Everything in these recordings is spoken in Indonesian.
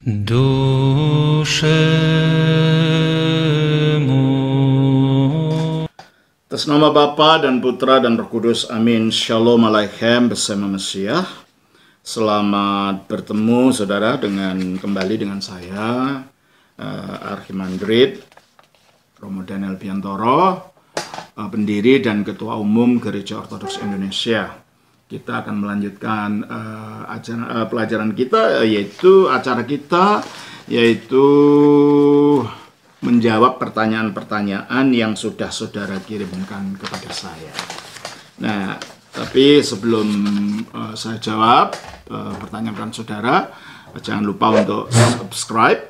Dushemu. Atas nama Bapa dan Putra dan Roh Kudus, amin. Shalom Aleichem bersama Mesiah. Selamat bertemu saudara kembali dengan saya, Archimandrit Romo Daniel Biantoro, pendiri dan Ketua Umum Gereja Ortodoks Indonesia. Kita akan melanjutkan pelajaran kita, yaitu menjawab pertanyaan-pertanyaan yang sudah saudara kirimkan kepada saya. Nah, tapi sebelum saya jawab pertanyaan saudara, jangan lupa untuk subscribe,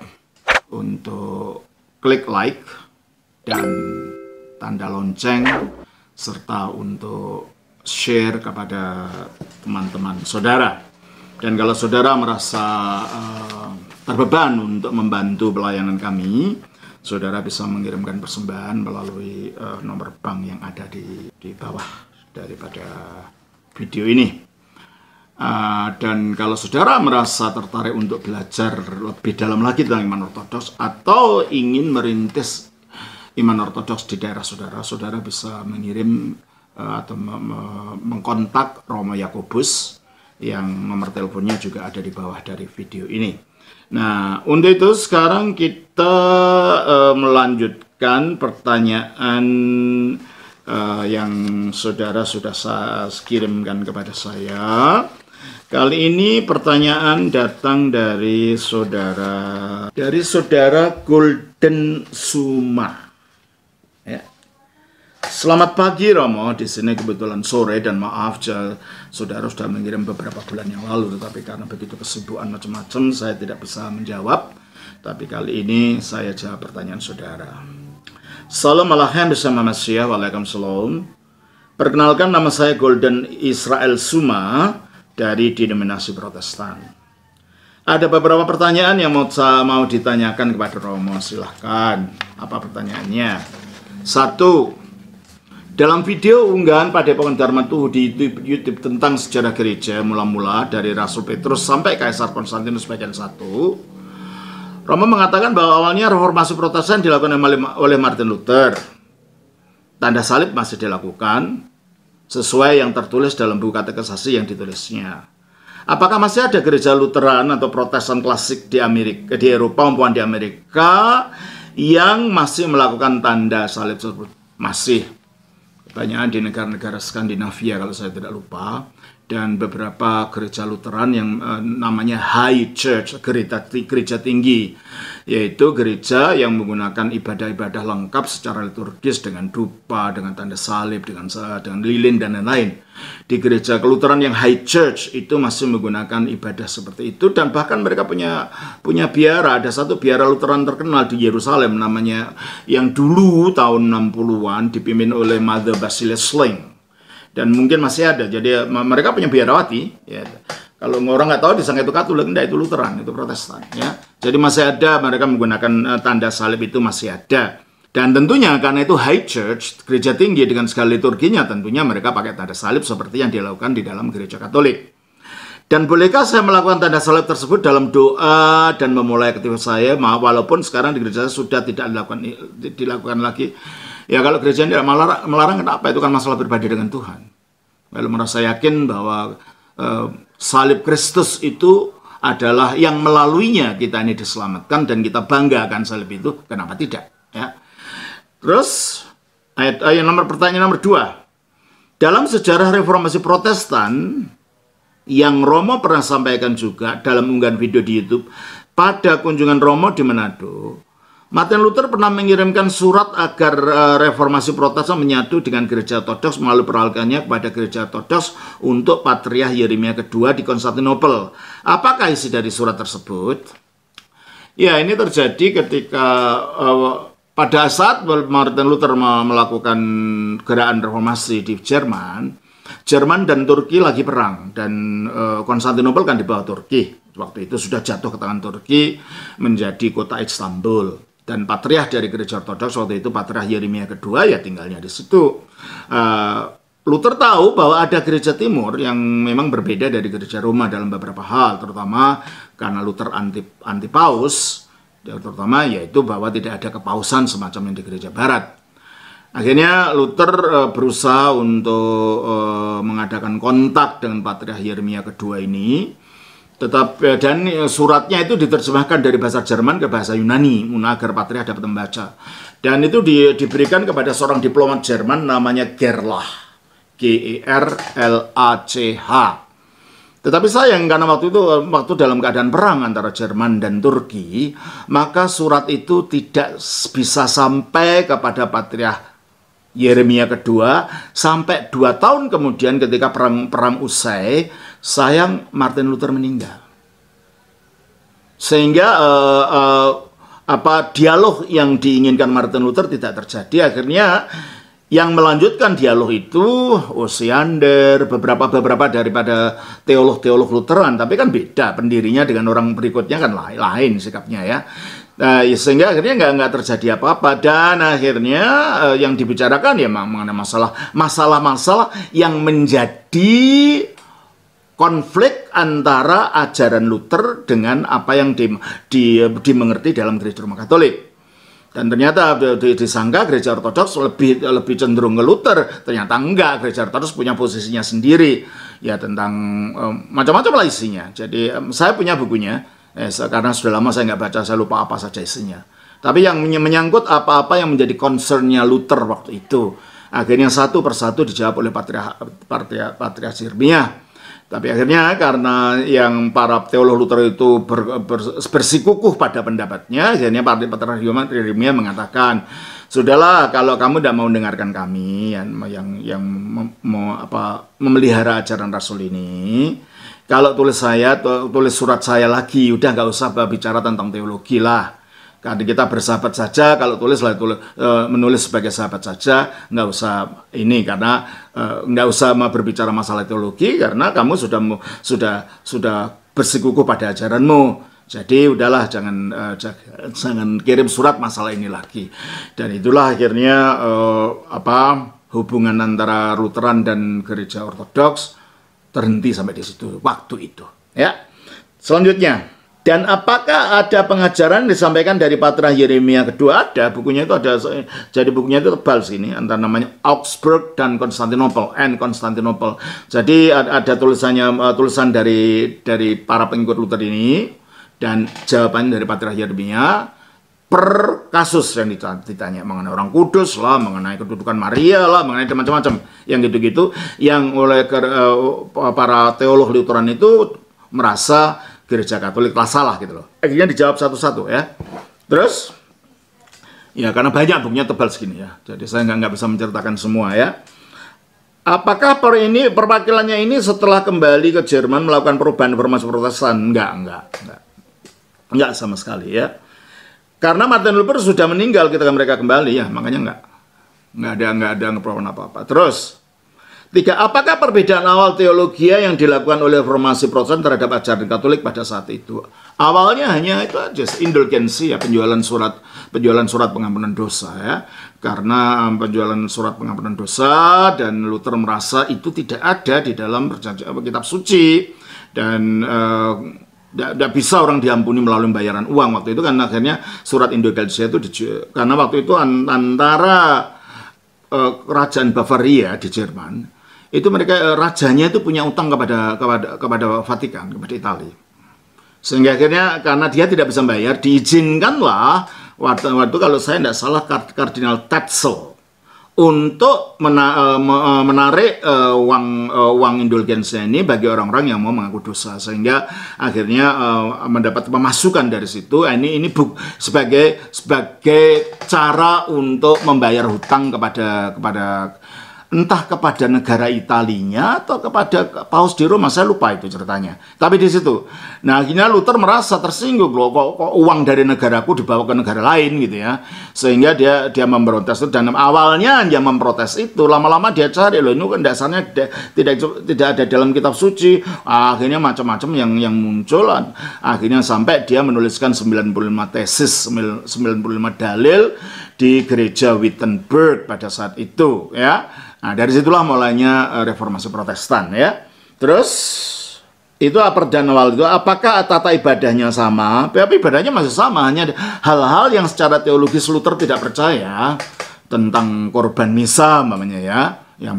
untuk klik like, dan tanda lonceng, serta untuk share kepada teman-teman saudara. Dan kalau saudara merasa terbeban untuk membantu pelayanan kami, saudara bisa mengirimkan persembahan melalui nomor bank yang ada di bawah daripada video ini. Dan kalau saudara merasa tertarik untuk belajar lebih dalam lagi tentang iman ortodoks atau ingin merintis iman ortodoks di daerah saudara, saudara bisa mengirim atau mengkontak Romo Yakobus yang nomor teleponnya juga ada di bawah dari video ini. Nah, untuk itu sekarang kita melanjutkan pertanyaan yang saudara sudah kirimkan kepada saya. Kali ini pertanyaan datang dari saudara Golden Suma. Ya. Selamat pagi Romo, di sini kebetulan sore dan maaf saudara sudah mengirim beberapa bulan yang lalu, tetapi karena begitu kesibukan macam-macam saya tidak bisa menjawab. Tapi kali ini saya jawab pertanyaan saudara. Salam Aleichem bersama Mesiah, waalaikumsalam. Perkenalkan, nama saya Golden Israel Suma dari denominasi Protestan. Ada beberapa pertanyaan yang mau ditanyakan kepada Romo, silahkan. Apa pertanyaannya? 1. Dalam video unggahan Padepokan Dharma Tuhu di YouTube tentang sejarah gereja mula-mula dari Rasul Petrus sampai Kaisar Konstantinus bagian 1, Romo mengatakan bahwa awalnya reformasi Protestan dilakukan oleh Martin Luther. Tanda salib masih dilakukan sesuai yang tertulis dalam buku katekisasi yang ditulisnya. Apakah masih ada gereja Lutheran atau Protestan klasik di Eropa maupun di Amerika yang masih melakukan tanda salib tersebut? Masih. Kebanyakan di negara-negara Skandinavia kalau saya tidak lupa, dan beberapa gereja Lutheran yang namanya High Church, gereja tinggi, yaitu gereja yang menggunakan ibadah-ibadah lengkap secara liturgis dengan dupa, dengan tanda salib, dengan lilin dan lain-lain. Di gereja Lutheran yang High Church itu masih menggunakan ibadah seperti itu, dan bahkan mereka punya biara. Ada satu biara Lutheran terkenal di Yerusalem namanya, yang dulu tahun 60-an dipimpin oleh Mother Basilia Sling. Dan mungkin masih ada, jadi mereka punya biarawati. Ya. Kalau orang nggak tahu disangka itu Katolik, enggak, itu Lutheran, itu Protestan. Ya. Jadi masih ada, mereka menggunakan tanda salib itu masih ada. Dan tentunya karena itu High Church, gereja tinggi dengan segala liturginya, tentunya mereka pakai tanda salib seperti yang dilakukan di dalam gereja Katolik. Dan bolehkah saya melakukan tanda salib tersebut dalam doa dan memulai aktivitas saya, walaupun sekarang di gereja sudah tidak dilakukan lagi. Ya, kalau gereja tidak melarang, kenapa? Itu kan masalah pribadi dengan Tuhan. Kalau merasa yakin bahwa salib Kristus itu adalah yang melaluinya kita ini diselamatkan dan kita bangga akan salib itu, kenapa tidak? Ya. Terus pertanyaan nomor 2. Dalam sejarah reformasi Protestan yang Romo pernah sampaikan juga dalam unggahan video di YouTube pada kunjungan Romo di Manado, Martin Luther pernah mengirimkan surat agar reformasi Protestan menyatu dengan gereja Ortodoks melalui peralihannya kepada gereja Ortodoks untuk Patriark Yeremia kedua di Konstantinopel. Apakah isi dari surat tersebut? Ya, ini terjadi ketika pada saat Martin Luther melakukan gerakan reformasi di Jerman dan Turki lagi perang, dan Konstantinopel kan di bawah Turki. Waktu itu sudah jatuh ke tangan Turki menjadi kota Istanbul. Dan patriark dari gereja Ortodoks waktu itu Patriark Yeremia kedua ya tinggalnya di situ. Luther tahu bahwa ada gereja timur yang memang berbeda dari gereja Roma dalam beberapa hal, terutama karena Luther anti paus, terutama yaitu bahwa tidak ada kepausan semacam yang di gereja barat. Akhirnya Luther berusaha untuk mengadakan kontak dengan Patriark Yeremia kedua ini, dan suratnya itu diterjemahkan dari bahasa Jerman ke bahasa Yunani agar Patriark dapat membaca. Dan itu diberikan kepada seorang diplomat Jerman namanya Gerlach. Gerlach. Tetapi sayang karena waktu dalam keadaan perang antara Jerman dan Turki, maka surat itu tidak bisa sampai kepada Patriark Yeremia kedua sampai 2 tahun kemudian ketika perang usai. Sayang, Martin Luther meninggal. Sehingga dialog yang diinginkan Martin Luther tidak terjadi. Akhirnya yang melanjutkan dialog itu Osiander, beberapa daripada teolog Lutheran, tapi kan beda pendirinya dengan orang berikutnya kan lain sikapnya ya. Nah, sehingga akhirnya nggak terjadi apa-apa, dan akhirnya yang dibicarakan ya mengenai masalah yang menjadi konflik antara ajaran Luther dengan apa yang dimengerti dalam gereja Roma Katolik. Dan ternyata disangka gereja Ortodoks lebih cenderung ke Luther, ternyata enggak. Gereja Ortodoks punya posisinya sendiri ya tentang macam-macam lah isinya. Jadi saya punya bukunya, karena sudah lama saya nggak baca, saya lupa apa saja isinya. Tapi yang menyangkut apa-apa yang menjadi concernnya Luther waktu itu, akhirnya satu persatu dijawab oleh Patriark Yeremia. Tapi akhirnya karena yang para teolog Luther itu bersikukuh pada pendapatnya, akhirnya Patriark Yeremia mengatakan, sudahlah kalau kamu tidak mau dengarkan kami yang memelihara ajaran Rasul ini, kalau tulis surat saya lagi, udah nggak usah bicara tentang teologi lah. Karena kita bersahabat saja, kalau menulis sebagai sahabat saja, nggak usah ini, karena nggak usah berbicara masalah teologi, karena kamu sudah bersikukuh pada ajaranmu. Jadi udahlah, jangan kirim surat masalah ini lagi. Dan itulah akhirnya hubungan antara Lutheran dan gereja Ortodoks terhenti sampai di situ waktu itu. Ya, selanjutnya. Dan apakah ada pengajaran disampaikan dari Patriark Yeremia kedua? Ada, bukunya itu ada. Jadi bukunya itu tebal sini, antara namanya Augsburg dan Konstantinopel. Jadi ada tulisan dari para pengikut Luther ini, dan jawaban dari Patriark Yeremia per kasus yang ditanya, mengenai orang kudus lah, mengenai kedudukan Maria lah, mengenai macam-macam yang gitu-gitu, yang oleh para teolog Lutheran itu merasa gereja Katolik telah salah gitu loh. Akhirnya dijawab satu-satu ya. Terus ya, karena banyak bukunya tebal segini ya, jadi saya nggak bisa menceritakan semua ya. Apakah perwakilannya ini setelah kembali ke Jerman melakukan perubahan reformasi Protestan? Enggak sama sekali ya. Karena Martin Luther sudah meninggal ketika mereka kembali ya, makanya nggak ada perubahan apa-apa. Terus 3. Apakah perbedaan awal teologi yang dilakukan oleh reformasi Protestan terhadap ajaran Katolik pada saat itu? Awalnya hanya itu aja, indulgensi ya, penjualan surat pengampunan dosa ya. Karena penjualan surat pengampunan dosa, dan Luther merasa itu tidak ada di dalam kitab suci, dan tidak bisa orang diampuni melalui bayaran uang waktu itu, kan akhirnya surat indulgensi itu karena waktu itu antara kerajaan Bavaria di Jerman itu, mereka rajanya itu punya utang kepada Vatikan, kepada Italia, sehingga akhirnya karena dia tidak bisa bayar, diizinkanlah waktu kalau saya tidak salah Kardinal Tetzel untuk menarik uang indulgensi ini bagi orang-orang yang mau mengaku dosa, sehingga akhirnya mendapat pemasukan dari situ. Ini sebagai cara untuk membayar hutang kepada entah kepada negara Italinya atau kepada Paus di Roma, saya lupa itu ceritanya. Tapi di situ, nah akhirnya Luther merasa tersinggung loh, kok uang dari negaraku dibawa ke negara lain gitu ya, sehingga dia memprotes itu. Dan awalnya dia memprotes itu, lama-lama dia cari loh, ini kan dasarnya tidak ada dalam kitab suci. Akhirnya macam-macam yang muncul, akhirnya sampai dia menuliskan 95 tesis, 95 dalil, di gereja Wittenberg pada saat itu ya. Nah, dari situlah mulainya reformasi Protestan ya. Terus itu perdana awal itu apakah tata ibadahnya sama? Tapi ibadahnya masih sama, hanya hal-hal yang secara teologis Luther tidak percaya tentang korban misa umpamanya ya, yang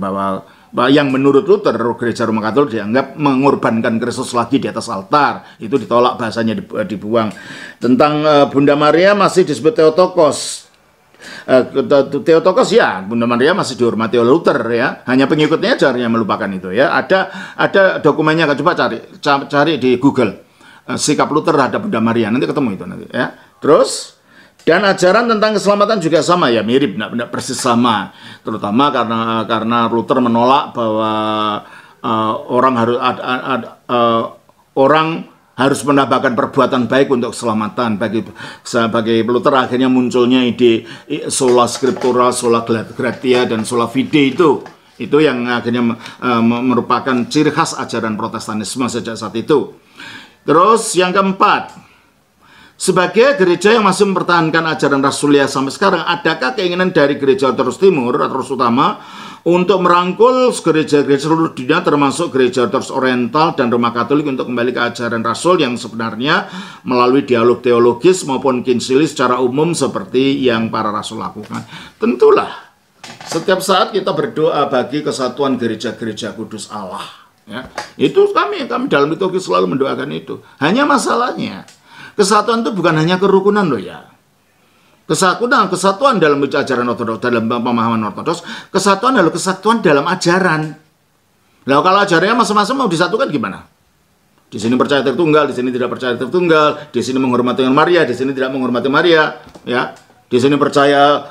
menurut Luther gereja Roma Katolik dianggap mengorbankan Kristus lagi di atas altar, itu ditolak, bahasanya dibuang. Tentang Bunda Maria masih disebut Theotokos. Theotokos ya, Bunda Maria masih dihormati oleh Luther ya, hanya pengikutnya aja yang melupakan itu ya. Ada dokumennya, coba cari di Google sikap Luther terhadap Bunda Maria, nanti ketemu itu nanti ya. Terus dan ajaran tentang keselamatan juga sama ya, mirip, tidak persis sama, terutama karena Luther menolak bahwa orang harus menambahkan perbuatan baik untuk keselamatan. Bagi Luther akhirnya munculnya ide sola scriptura, sola gratia, dan sola fide itu yang akhirnya merupakan ciri khas ajaran Protestanisme sejak saat itu. Terus yang keempat, sebagai gereja yang masih mempertahankan ajaran Rasulia sampai sekarang, adakah keinginan dari gereja Ortodoks Timur atau utama untuk merangkul gereja-gereja seluruh dunia termasuk gereja Ortodoks Oriental dan Roma Katolik untuk kembali ke ajaran Rasul yang sebenarnya melalui dialog teologis maupun kinsili secara umum seperti yang para Rasul lakukan? Tentulah setiap saat kita berdoa bagi kesatuan gereja-gereja kudus Allah ya. Itu kami dalam liturgi selalu mendoakan itu. Hanya masalahnya kesatuan itu bukan hanya kerukunan loh ya. Kesatuan dalam ajaran Ortodoks, dalam pemahaman Ortodoks, kesatuan adalah kesatuan dalam ajaran. Nah, kalau ajarannya masing-masing mau disatukan gimana? Di sini percaya Tritunggal, di sini tidak percaya Tritunggal, di sini menghormati Maria, di sini tidak menghormati Maria, ya. Di sini percaya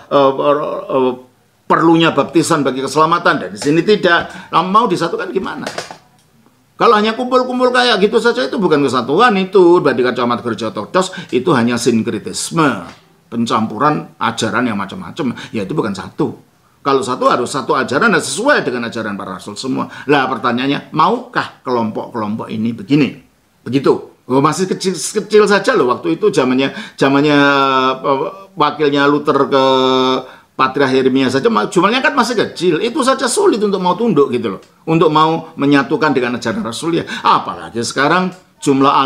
perlunya baptisan bagi keselamatan, dan di sini tidak. Nah, mau disatukan gimana? Kalau hanya kumpul-kumpul kayak gitu saja, itu bukan kesatuan, itu bagi kacamata gereja Ortodoks itu hanya sinkretisme. Pencampuran ajaran yang macam-macam, ya itu bukan satu. Kalau satu harus satu ajaran dan sesuai dengan ajaran para rasul semua. Lah pertanyaannya, maukah kelompok-kelompok ini begini? Begitu. Oh, masih kecil saja loh waktu itu, zamannya wakilnya Luther ke Patriark Yeremia saja, jumlahnya kan masih kecil. Itu saja sulit untuk mau tunduk gitu loh, untuk mau menyatukan dengan ajaran Rasul ya. Apalagi sekarang jumlah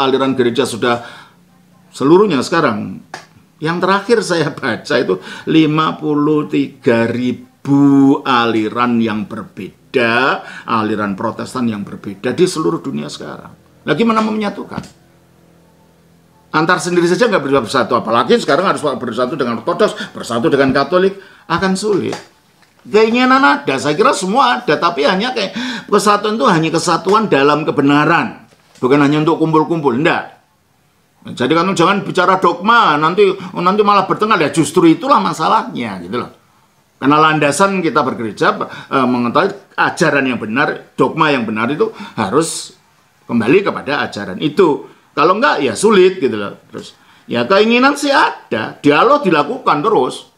aliran gereja sudah seluruhnya sekarang. Yang terakhir saya baca itu 53.000 aliran yang berbeda, aliran Protestan yang berbeda di seluruh dunia sekarang. Nah, gimana mau menyatukan? Antar sendiri saja nggak bersatu, apalagi sekarang harus bersatu dengan Ortodoks, bersatu dengan Katolik, akan sulit. Keinginan ada, saya kira semua ada, tapi hanya kayak kesatuan itu hanya kesatuan dalam kebenaran, bukan hanya untuk kumpul-kumpul, enggak. Jadi kan jangan bicara dogma, nanti malah bertengkar, ya justru itulah masalahnya gitu loh. Karena landasan kita bergereja mengetahui ajaran yang benar, dogma yang benar itu harus kembali kepada ajaran itu. Kalau enggak ya sulit gitu loh. Terus ya keinginan sih ada, dialog dilakukan terus.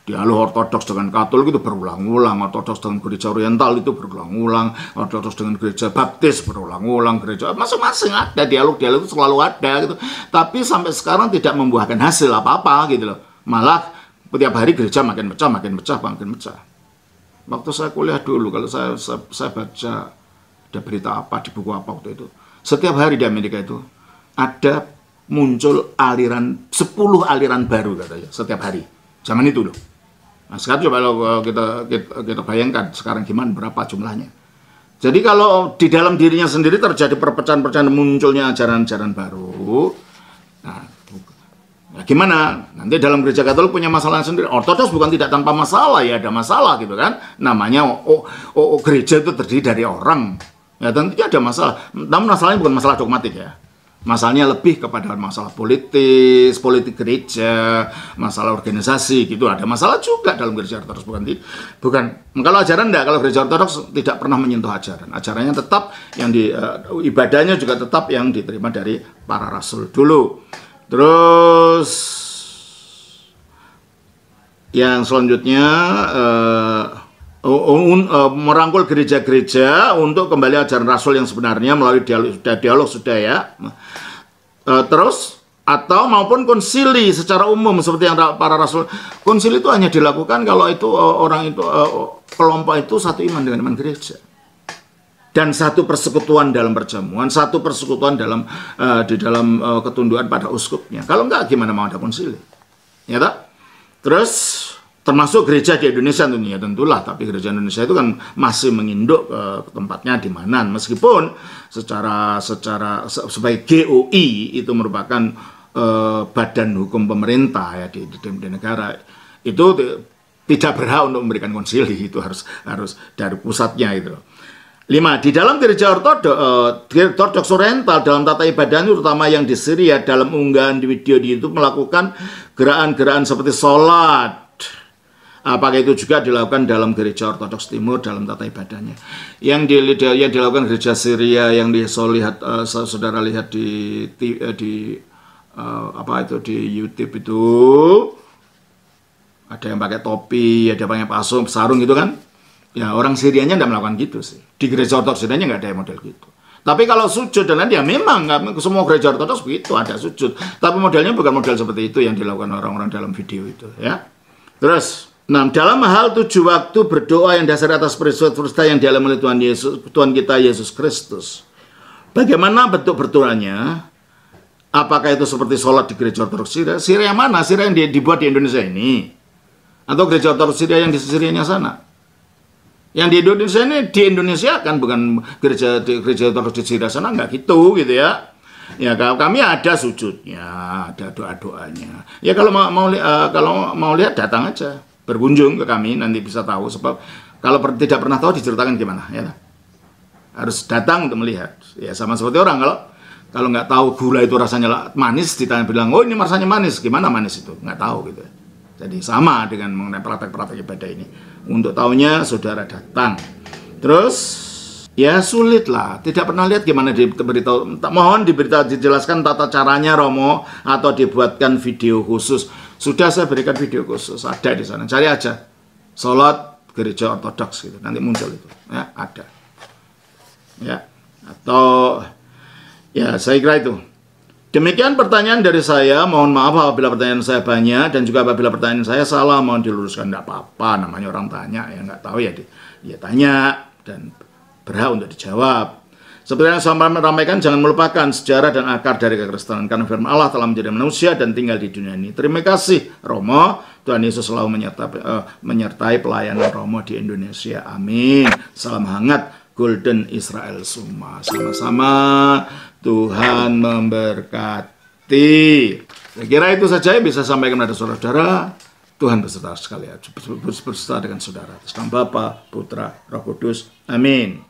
Dialog Ortodoks dengan Katolik itu berulang-ulang, Ortodoks dengan gereja Oriental itu berulang-ulang, Ortodoks dengan gereja Baptis berulang-ulang, gereja masing-masing ada, dialog itu selalu ada gitu. Tapi sampai sekarang tidak membuahkan hasil apa-apa gitu loh. Malah setiap hari gereja makin pecah. Waktu saya kuliah dulu, kalau saya baca ada berita apa di buku apa waktu itu, setiap hari di Amerika itu ada muncul 10 aliran baru katanya setiap hari. Zaman itu loh. Nah, sekarang coba kalau kita bayangkan sekarang gimana, berapa jumlahnya. Jadi kalau di dalam dirinya sendiri terjadi perpecahan-perpecahan, munculnya ajaran-ajaran baru, nah gimana? Nanti dalam gereja Katolik punya masalah sendiri. Ortodoks bukan tidak tanpa masalah, ya ada masalah gitu kan. Namanya gereja itu terdiri dari orang. Ya tentunya ada masalah. Namun masalahnya bukan masalah dogmatik ya. Masalahnya lebih kepada masalah politik gereja, masalah organisasi gitu. Ada masalah juga dalam gereja Ortodoks, bukan. Kalau ajaran enggak, kalau gereja Ortodoks tidak pernah menyentuh ajaran. Ajarannya tetap yang ibadahnya juga tetap yang diterima dari para rasul dulu. Terus yang selanjutnya merangkul gereja-gereja untuk kembali ajaran Rasul yang sebenarnya melalui dialog sudah ya. Terus Atau maupun konsili secara umum seperti yang para rasul. Konsili itu hanya dilakukan kalau itu orang itu kelompok itu satu iman dengan iman gereja. Dan satu persekutuan dalam perjamuan, satu persekutuan dalam di dalam ketundukan pada uskupnya. Kalau enggak gimana mau ada konsili? Ya tak? Terus termasuk gereja di Indonesia tentunya, tentulah, tapi gereja Indonesia itu kan masih menginduk ke tempatnya di mana, meskipun secara sebagai GOI itu merupakan badan hukum pemerintah ya di negara, itu tidak berhak untuk memberikan konsili, itu harus dari pusatnya itu. 5. Di dalam gereja ortodoks oriental dalam tata ibadahnya terutama yang di Syria, dalam unggahan di video di YouTube melakukan gerakan-gerakan seperti sholat. Apakah itu juga dilakukan dalam gereja ortodoks timur dalam tata ibadahnya? Yang dilakukan gereja Syria yang saudara lihat di di YouTube itu, ada yang pakai topi, ada yang pakai sarung gitu kan? Ya, orang Syrianya tidak melakukan gitu sih. Di gereja ortodoks Syrianya nggak ada model gitu. Tapi kalau sujud dan lain, ya memang semua gereja ortodoks begitu, ada sujud. Tapi modelnya bukan model seperti itu yang dilakukan orang-orang dalam video itu, ya. Terus, dalam hal 7 waktu berdoa yang dasar atas peristiwa yang dialami oleh Tuhan kita Yesus Kristus. Bagaimana bentuk berdoanya? Apakah itu seperti sholat di gereja ortodoks Syria? Syria mana? Syria yang dibuat di Indonesia ini? Atau gereja ortodoks Syria yang di Syrianya sana? Yang di Indonesia ini, di Indonesia kan bukan gereja ortodoks di Syria sana, nggak gitu ya. Ya kami ada sujudnya, ada doa-doanya. Ya kalau mau lihat datang aja, berkunjung ke kami, nanti bisa tahu. Sebab kalau tidak pernah tahu diceritakan gimana ya. Harus datang untuk melihat. Ya sama seperti orang kalau nggak tahu gula itu rasanya manis, ditanya bilang, oh ini rasanya manis, gimana manis itu? Nggak tahu gitu. Jadi sama dengan mengenai praktek-praktek ibadah ini. Untuk tahunya saudara datang. Terus ya sulit lah. Tidak pernah lihat gimana diberitahu. Mohon dijelaskan tata caranya Romo, atau dibuatkan video khusus. Sudah saya berikan video khusus, ada di sana. Cari aja. Sholat gereja ortodoks gitu. Nanti muncul itu. Ya, ada. Ya. Atau ya, saya kira itu. Demikian pertanyaan dari saya. Mohon maaf apabila pertanyaan saya banyak, dan juga apabila pertanyaan saya salah, mohon diluruskan. Tidak apa-apa, namanya orang tanya, ya nggak tahu ya dia tanya, dan berhak untuk dijawab. Seperti yang saya sampaikan, jangan melupakan sejarah dan akar dari kekristenan, karena firman Allah telah menjadi manusia dan tinggal di dunia ini. Terima kasih Romo. Tuhan Yesus selalu menyertai pelayanan Romo di Indonesia. Amin. Salam hangat Golden Israel Suma. Sama-sama, Tuhan memberkati. Saya kira itu saja yang bisa sampaikan kepada saudara-saudara. Tuhan beserta sekalian, beserta dengan saudara. Atas nama Bapa, Putra, Roh Kudus. Amin.